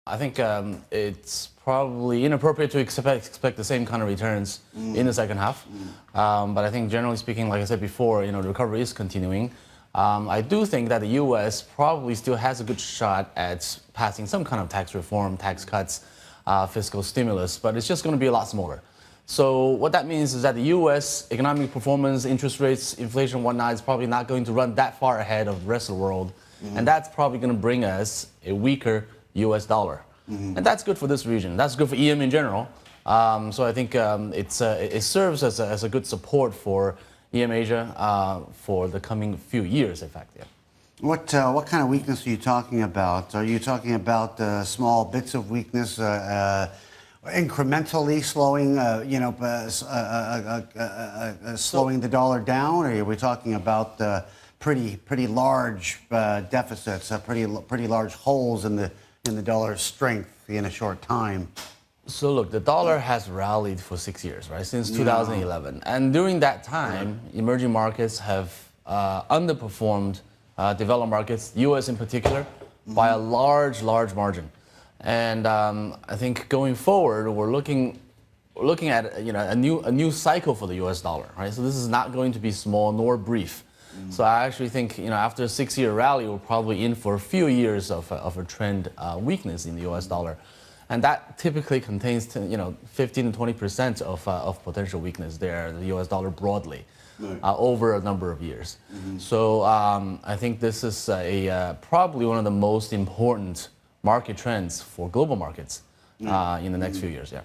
I think it's probably inappropriate to expect the same kind of returns in the second half. But I think generally speaking, like I said before, the recovery is continuing. I do think that the U.S. probably still has a good shot at passing some kind of tax reform, tax cuts, fiscal stimulus, but it's just going to be a lot smaller. So what that means is that the U.S. economic performance, interest rates, inflation, whatnot, is probably not going to run that far ahead of the rest of the world. And that's probably going to bring us a weaker U.S. dollar. And that's good for this region. That's good for EM in general. So I think it serves as a good support for EM Asia for the coming few years, in fact. Yeah. What kind of weakness are you talking about? Are you talking about small bits of weakness, incrementally slowing, slowing the dollar down, or are we talking about pretty large deficits, pretty large holes in the dollar's strength in a short time? So look, the dollar has rallied for 6 years, right, since 2011. And during that time, emerging markets have underperformed developed markets, the U.S. in particular, by a large margin. And I think going forward, we're looking at a new cycle for the U.S. dollar, right? So this is not going to be small nor brief. So I actually think after a 6-year rally, we're probably in for a few years of a trend weakness in the U.S. dollar. And that typically contains 15 to 20% of potential weakness there, the U.S. dollar broadly, over a number of years. So I think this is probably one of the most important market trends for global markets in the next few years. Yeah.